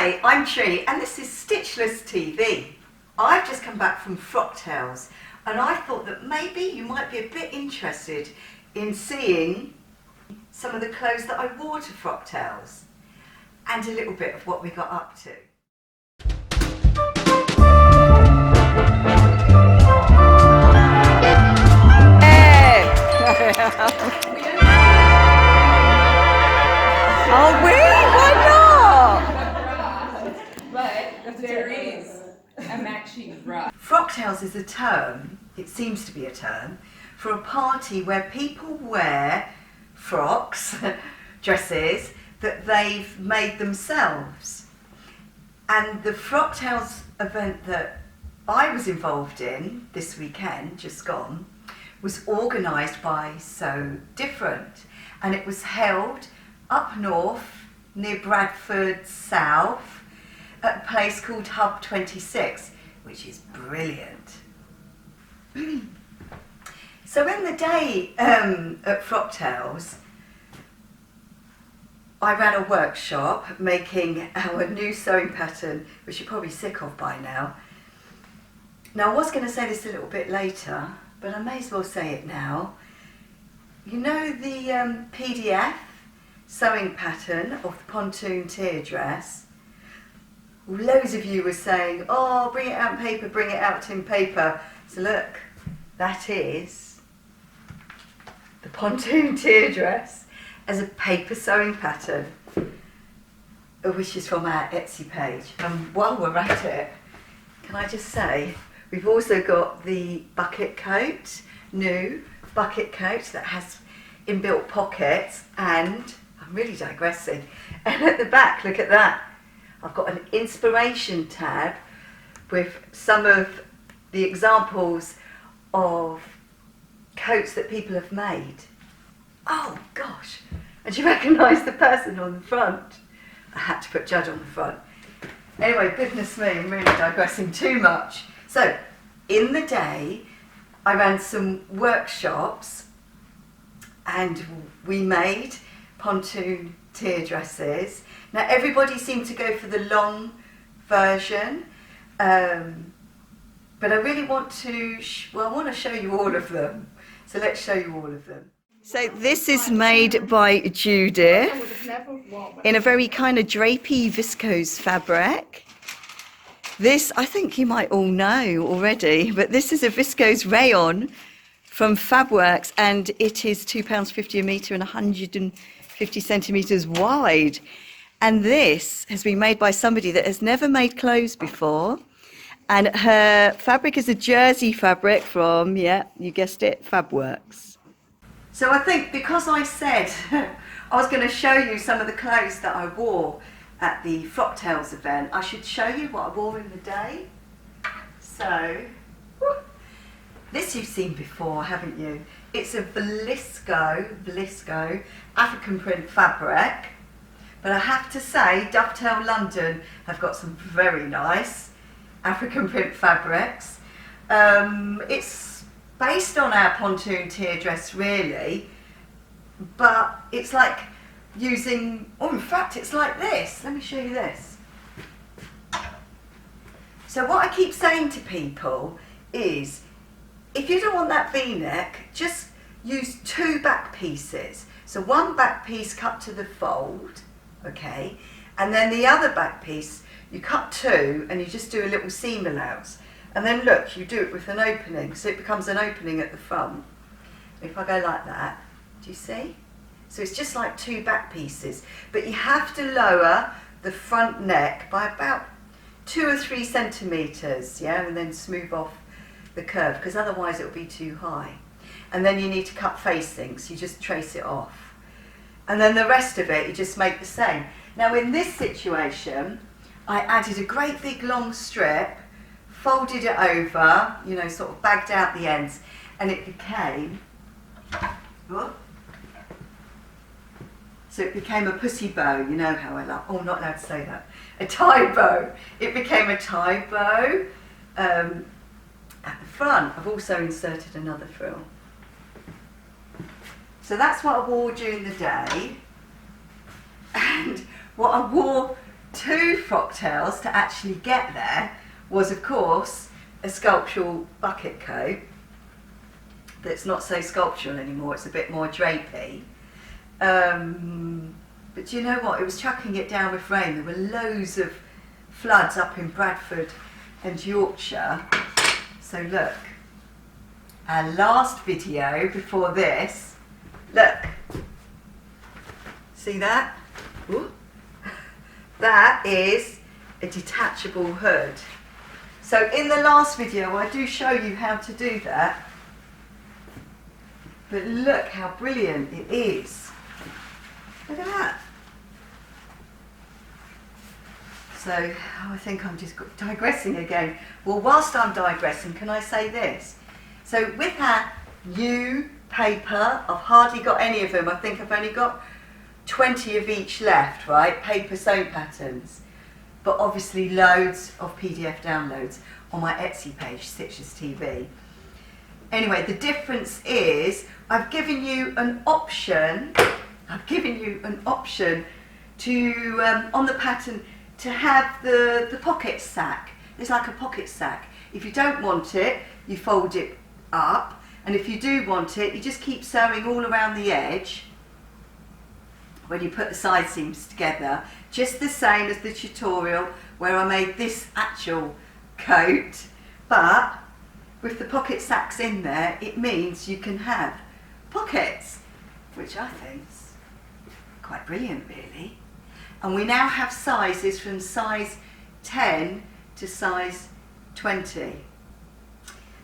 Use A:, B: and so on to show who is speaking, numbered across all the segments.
A: Hi, I'm Tree and this is Stitchless TV. I've just come back from Frocktails and I thought that maybe you might be a bit interested in seeing some of the clothes that I wore to Frocktails and a little bit of what we got up to.
B: Are we? Why not?
C: But there is a matching bra.
A: Frocktails is a term, it seems to be a term, for a party where people wear frocks, dresses, that they've made themselves. And the Frocktails event that I was involved in this weekend, just gone, was organised by So Different. And it was held up north, near Bradford South, at a place called Hub 26, which is brilliant. So in the day at Frocktails, I ran a workshop making our new sewing pattern, which you're probably sick of by now. Now I was going to say this a little bit later, but I may as well say it now. You know the PDF sewing pattern of the Pontoon Tier Dress? Loads of you were saying, oh, bring it out in paper, bring it out in paper. So look, that is the Pontoon Tier Dress as a paper sewing pattern, which is from our Etsy page. And while we're at it, can I just say, we've also got the bucket coat, new bucket coat that has inbuilt pockets, and I'm really digressing. And at the back, look at that. I've got an inspiration tab with some of the examples of coats that people have made. Oh gosh, and do you recognise the person on the front? I had to put Judd on the front. Anyway, goodness me, I'm really digressing too much. So, in the day, I ran some workshops and we made Pontoon Tier dresses. Now everybody seemed to go for the long version, but I really want to, I want to show you all of them. So let's show you all of them. So this is made by Judith in a very kind of drapey viscose fabric. This, I think you might all know already, but this is a viscose rayon from Fabworks, and it is £2.50 a metre and 150 centimetres wide. And this has been made by somebody that has never made clothes before. And her fabric is a jersey fabric from, yeah, you guessed it, Fabworks. So I think because I said I was going to show you some of the clothes that I wore at the Frocktails event, I should show you what I wore in the day. So, this you've seen before, haven't you? It's a Blisco African print fabric. But I have to say, Dovetail London have got some very nice African print fabrics. It's based on our Pontoon Tier Dress really, but it's like using, oh in fact it's like this. Let me show you this. So what I keep saying to people is, if you don't want that V-neck, just use two back pieces. So one back piece cut to the fold, okay, and then the other back piece you cut two and you just do a little seam allowance, and then look, you do it with an opening, so it becomes an opening at the front. If I go like that, do you see? So it's just like two back pieces, but you have to lower the front neck by about 2 or 3 centimetres, yeah, and then smooth off the curve, because otherwise it will be too high. And then you need to cut facing, so you just trace it off. And then the rest of it, you just make the same. Now in this situation, I added a great big long strip, folded it over, you know, sort of bagged out the ends, and it became, so it became a pussy bow, you know how I love, oh, not allowed to say that, a tie bow. It became a tie bow at the front. I've also inserted another frill. So that's what I wore during the day, and what I wore 2 Frocktails to actually get there was, of course, a sculptural bucket coat that's not so sculptural anymore, it's a bit more drapey. But you know what, it was chucking it down with rain. There were loads of floods up in Bradford and Yorkshire. So look, our last video before this, look, see that? Ooh. That is a detachable hood. So in the last video I do show you how to do that, but look how brilliant it is. Look at that. So I think I'm just digressing again. Well, whilst I'm digressing, can I say this? So with our new paper, I've hardly got any of them. I think I've only got 20 of each left, right? Paper sewing patterns. But obviously loads of PDF downloads on my Etsy page, Stitchless TV. Anyway, the difference is I've given you an option to, on the pattern, to have the pocket sack. It's like a pocket sack. If you don't want it, you fold it up. And if you do want it, you just keep sewing all around the edge when you put the side seams together, just the same as the tutorial where I made this actual coat, but with the pocket sacks in there, it means you can have pockets, which I think's quite brilliant really. And we now have sizes from size 10 to size 20.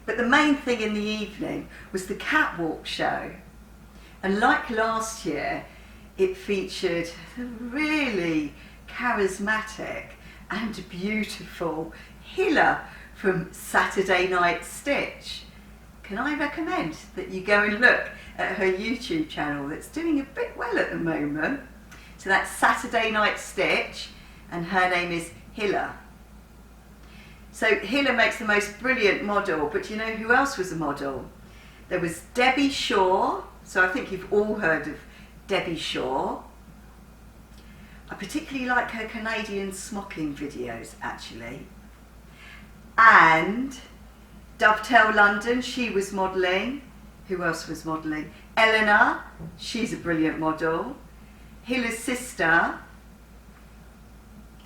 A: But the main thing in the evening was the catwalk show. And like last year, it featured a really charismatic and beautiful Hilla from Saturday Night Stitch. Can I recommend that you go and look at her YouTube channel that's doing a bit well at the moment? So that's Saturday Night Stitch, and her name is Hilla. So Hilla makes the most brilliant model, but you know who else was a model? There was Debbie Shaw, so I think you've all heard of Debbie Shaw. I particularly like her Canadian smocking videos actually. And Dovetail London, she was modelling. Who else was modelling? Eleanor, she's a brilliant model. Hilla's sister.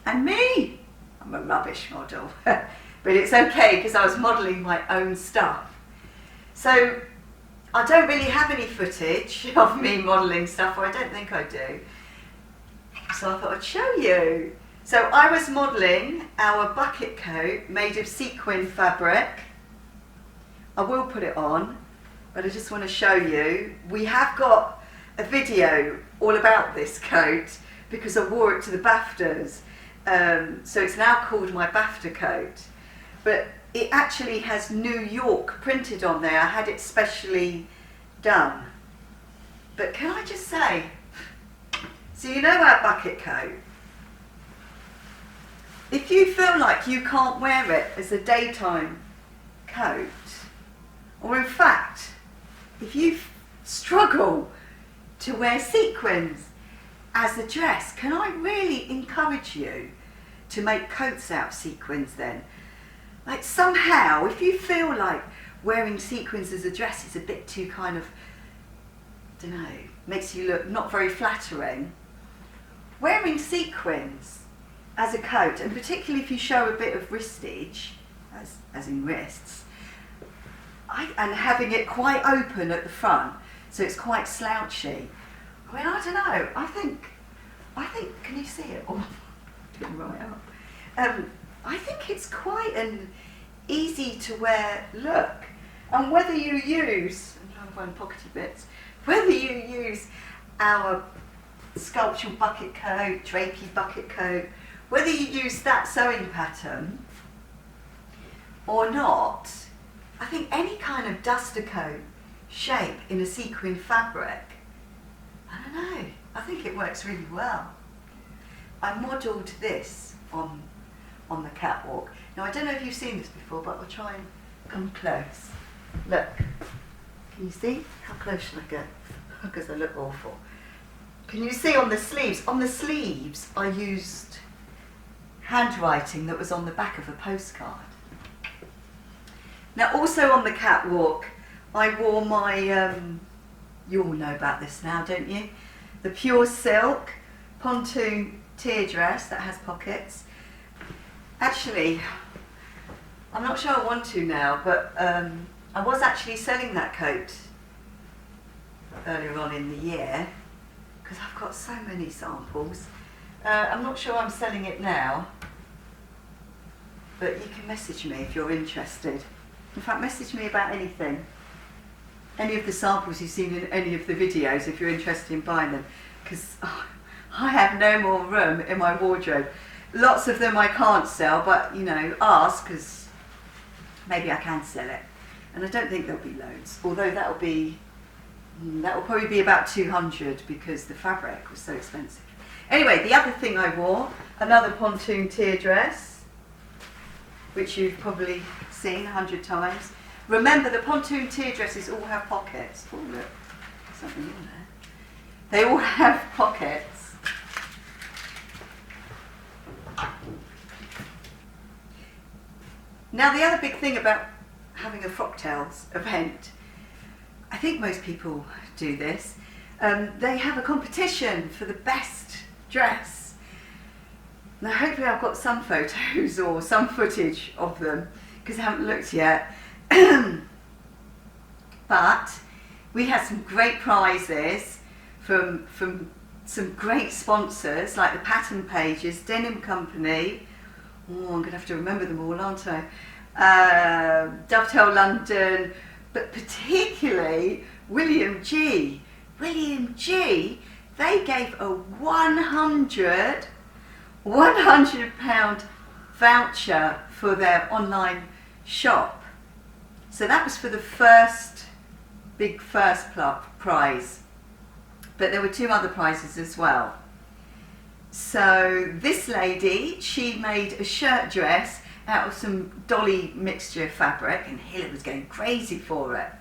A: And me. I'm a rubbish model. But it's okay because I was modelling my own stuff. So I don't really have any footage of me modelling stuff, or I don't think I do. So I thought I'd show you. So I was modelling our bucket coat made of sequin fabric. I will put it on, but I just want to show you. We have got a video all about this coat because I wore it to the BAFTAs. So it's now called my BAFTA coat. But it actually has New York printed on there. I had it specially done. But can I just say, so you know our bucket coat? If you feel like you can't wear it as a daytime coat, or in fact, if you struggle to wear sequins as a dress, can I really encourage you to make coats out of sequins then? Like somehow, if you feel like wearing sequins as a dress is a bit too kind of, I don't know, makes you look not very flattering, wearing sequins as a coat, and particularly if you show a bit of wristage, as in wrists, and having it quite open at the front, so it's quite slouchy. I mean, I don't know, I think, can you see it? Oh, didn't right up. I think it's quite an easy to wear look. And whether you use, I'm trying to find pockety bits, whether you use our sculptural bucket coat, drapey bucket coat, whether you use that sewing pattern or not, I think any kind of duster coat shape in a sequin fabric, I don't know, I think it works really well. I modelled this on the catwalk. Now I don't know if you've seen this before, but I'll try and come close. Look, can you see? How close should I go? Because I look awful. Can you see on the sleeves? On the sleeves I used handwriting that was on the back of a postcard. Now also on the catwalk, I wore my, you all know about this now, don't you? The pure silk Pontoon Tier Dress that has pockets. Actually, I'm not sure I want to now, but I was actually selling that coat earlier on in the year because I've got so many samples. I'm not sure I'm selling it now, but you can message me if you're interested. In fact, message me about anything. Any of the samples you've seen in any of the videos if you're interested in buying them, because I have no more room in my wardrobe. Lots of them I can't sell, but you know, ask, because maybe I can sell it. And I don't think there'll be loads, although that'll probably be about 200 because the fabric was so expensive. Anyway, the other thing I wore, another Pontoon Tier Dress, which you've probably seen 100 times. Remember, the Pontoon Tier Dresses all have pockets. Oh look, something in there. They all have pockets. Now the other big thing about having a Frocktails event, I think most people do this, they have a competition for the best dress. Now hopefully I've got some photos or some footage of them because I haven't looked yet. But we had some great prizes from some great sponsors like the Pattern Pages, Denim Company, oh I'm going to have to remember them all, aren't I? Dovetail London, but particularly William G. William G, they gave a £100 voucher for their online shop. So that was for the first prize. But there were 2 other prizes as well. So this lady, she made a shirt dress out of some dolly mixture fabric, and Hilla was going crazy for it.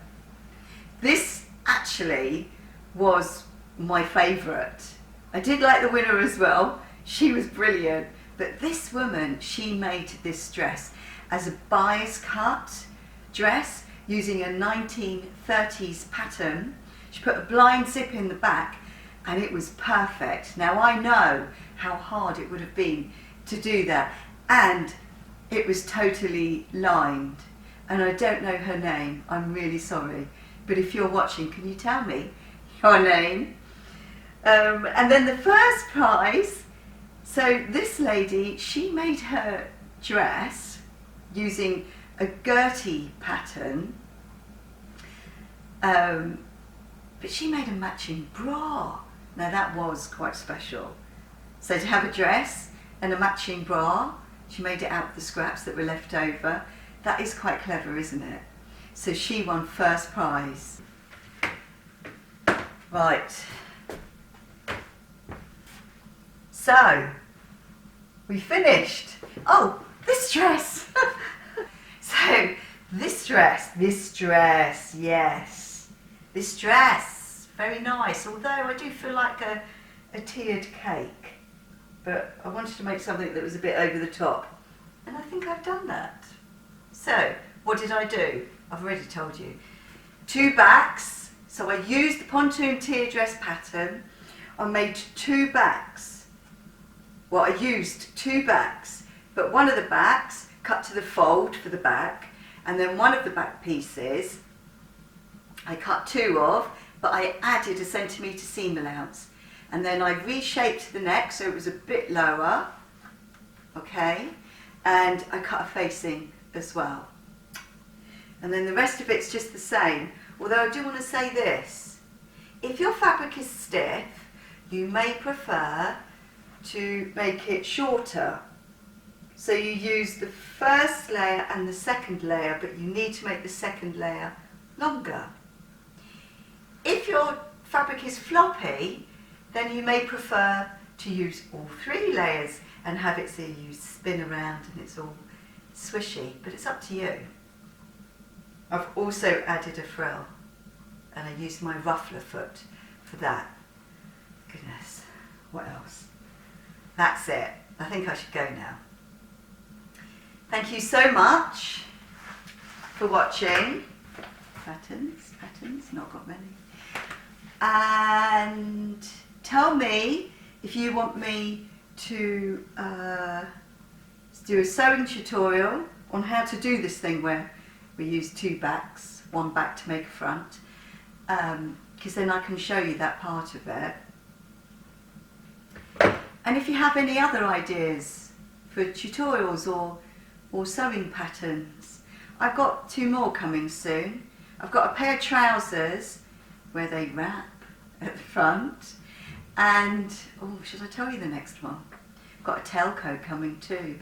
A: This actually was my favourite. I did like the winner as well. She was brilliant. But this woman, she made this dress as a bias cut dress using a 1930s pattern. She put a blind zip in the back and it was perfect. Now I know how hard it would have been to do that, and it was totally lined, and I don't know her name, I'm really sorry, but if you're watching, can you tell me your name? And then the first prize, so this lady, she made her dress using a Gertie pattern, but she made a matching bra. Now that was quite special. So to have a dress and a matching bra, she made it out of the scraps that were left over. That is quite clever, isn't it? So she won first prize. Right. So, we finished. Oh, this dress. So, this dress, yes. This dress, very nice. Although I do feel like a tiered cake. But I wanted to make something that was a bit over the top. And I think I've done that. So, what did I do? I've already told you. 2 backs. So I used the Pontoon Tier Dress pattern. I made 2 backs. Well, I used 2 backs, but one of the backs cut to the fold for the back, and then one of the back pieces I cut 2 of, but I added a centimetre seam allowance. And then I reshaped the neck so it was a bit lower, okay, and I cut a facing as well. And then the rest of it's just the same, although I do want to say this. If your fabric is stiff, you may prefer to make it shorter. So you use the first layer and the second layer, but you need to make the second layer longer. If your fabric is floppy, then you may prefer to use all 3 layers and have it so you spin around and it's all swishy, but it's up to you. I've also added a frill, and I used my ruffler foot for that. Goodness, what else? That's it. I think I should go now. Thank you so much for watching. Patterns, not got many. And tell me if you want me to do a sewing tutorial on how to do this thing where we use 2 backs, 1 back to make a front, because then I can show you that part of it. And if you have any other ideas for tutorials or sewing patterns, I've got 2 more coming soon. I've got a pair of trousers where they wrap at the front, and oh, should I tell you the next one? I've got a tailcoat coming too.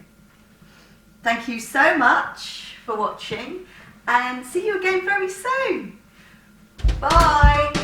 A: Thank you so much for watching, and see you again very soon. Bye.